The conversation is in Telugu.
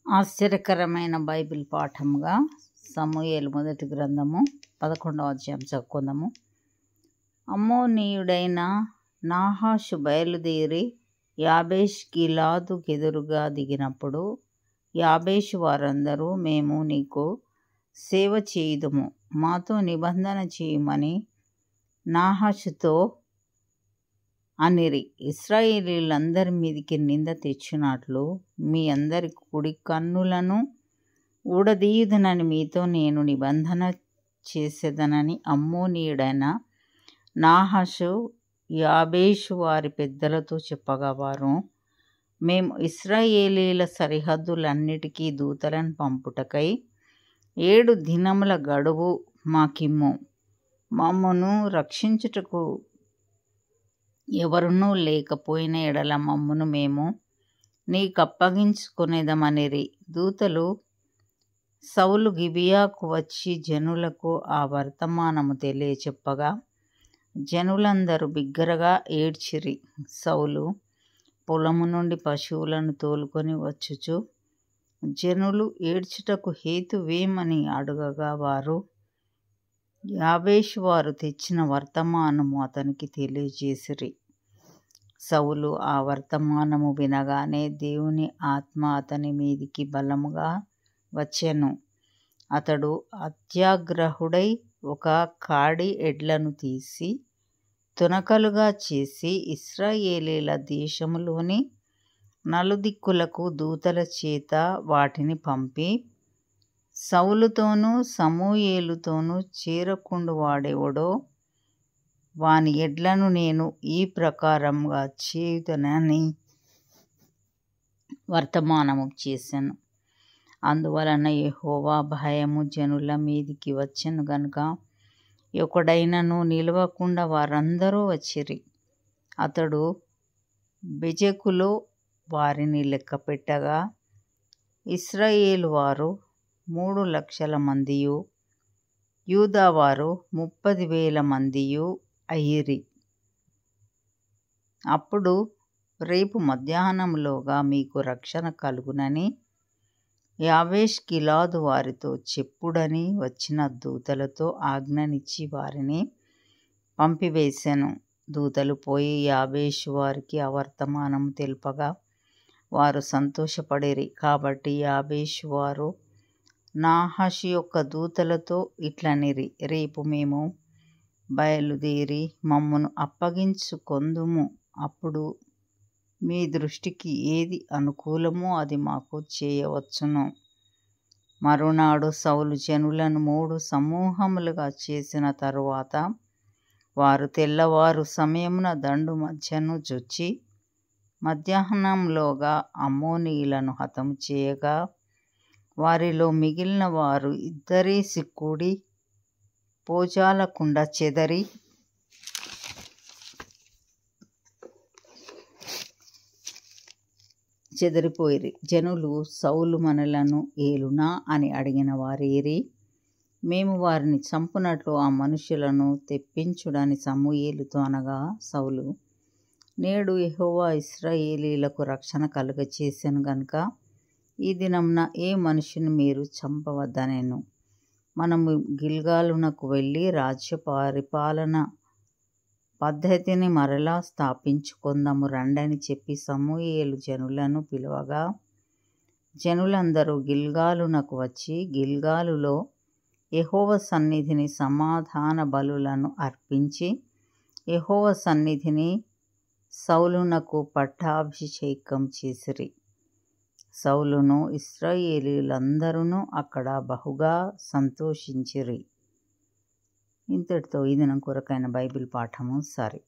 ఆశ్చర్యకరమైన బైబిల్ పాఠముగా సమూయేలు మొదటి గ్రంథము 11వ అధ్యాయం చదువుకుందాము. అమ్మోనీయుడైన నాహాషు బయలుదేరి యాబేష్ గిలాదుకెదురుగా దిగినప్పుడు యాబేషు వారందరూ, మేము నీకు సేవ చేయుదుము, మాతో నిబంధన చేయమని నాహాషుతో అనిరి. ఇశ్రాయేలీయులందరి మీదికి నింద తెచ్చినట్లు మీ అందరి కుడి కన్నులను ఊడదీయుదునని మీతో నేను నిబంధన చేసేదనని అమ్మోనీయుడైన నాహాషు యాబేషు వారి పెద్దలతో చెప్పగా, వారు, మేము ఇశ్రాయేలీల సరిహద్దులన్నిటికీ దూతలను పంపుటకై 7 దినముల గడువు మాకిమ్ము, మమ్మను రక్షించుటకు ఎవరునూ లేకపోయిన ఎడల మమ్మను మేము నీకప్పగించుకొనేదమనిరి. దూతలు సౌలు గిబియాకు వచ్చి జనులకు ఆ వర్తమానము తెలియచెప్పగా జనులందరూ బిగ్గరగా ఏడ్చిరి. సౌలు పొలము నుండి పశువులను తోలుకొని వచ్చుచు జనులు ఏడ్చుటకు హేతువేమని అడుగగా, వారు యాబేషు వారు తెచ్చిన వర్తమానము అతనికి తెలియజేసిరి. సౌలు ఆ వర్తమానము వినగానే దేవుని ఆత్మ అతని మీదికి బలముగా వచ్చెను. అతడు అత్యాగ్రహుడై ఒక కాడి ఎడ్లను తీసి తునకలుగా చేసి ఇశ్రాయేలీల దేశములోని నలుదిక్కులకు దూతల చేత వాటిని పంపి, సౌలుతోనూ సమూయేలుతోనూ చేరకుండు వాడెవడో వాని ఎడ్లను నేను ఈ ప్రకారముగా చేయుదనని వర్తమానము చేసెను. అందువలన యెహోవా భయము జనుల మీదికి వచ్చెను గనుక ఒకడైనను నిలవకుండా వారందరూ వచ్చిరి. అతడు బెజెకులో వారిని లెక్కపెట్టగా ఇశ్రాయేలు వారు 3,00,000 మందియు, యూదావారు 30,000 మందియు అయ్యిరి. అప్పుడు రేపు మధ్యాహ్నములోగా మీకు రక్షణ కలుగునని యాబేష్ గిలాదు వారితో చెప్పుడని వచ్చిన దూతలతో ఆజ్ఞనిచ్చి వారిని పంపివేశెను. దూతలు పోయి యాబేషు వారికి ఆ వర్తమానము తెలుపగా వారు సంతోషపడిరి. కాబట్టి యాబేషు వారు నాహాషు యొక్క దూతలతో ఇట్లనిరి, రేపు మేము బయలుదేరి మమ్మను అప్పగించుకొందుము. అప్పుడు మీ దృష్టికి ఏది అనుకూలమో అది మాకు చేయవచ్చును. మరునాడు సౌలు జనులను 3 సమూహములుగా చేసిన తరువాత వారు తెల్లవారు సమయమున దండు మధ్యను జొచ్చి మధ్యాహ్నంలోగా అమ్మోనీయులను హతము చేయగా, వారిలో మిగిలిన వారు ఇద్దరేసి కూడి పోజాలకుండా చెదరిపోయిరి. జనులు, సౌలు మనలను ఏలునా అని అడిగిన వారేరి, మేము వారిని చంపునట్లు ఆ మనుషులను తెప్పించుడని సమూయేలుతో అనగా, సౌలు, నేడు యెహోవా ఇశ్రాయేలీలకు రక్షణ కలుగచేసెను గనుక ఈ దినమున ఏ మనుషుని మీరు చంపవద్దనెను. మనము గిల్గాలునకు వెళ్ళి రాజ్య పరిపాలన పద్ధతిని మరలా స్థాపించుకొందాము రండని చెప్పి సమూయేలు జనులను పిలువగా జనులందరూ గిల్గాలునకు వచ్చి గిల్గాలులో యెహోవా సన్నిధిని సమాధాన బలులను అర్పించి యెహోవా సన్నిధిని సౌలునకు పట్టాభిషేకం చేసిరి. సౌలును ఇశ్రాయేలీయులందరూ అక్కడ బహుగా సంతోషించిరి. ఇంతటితో ఈ దినం కొరకైన బైబిల్ పాఠము సరి.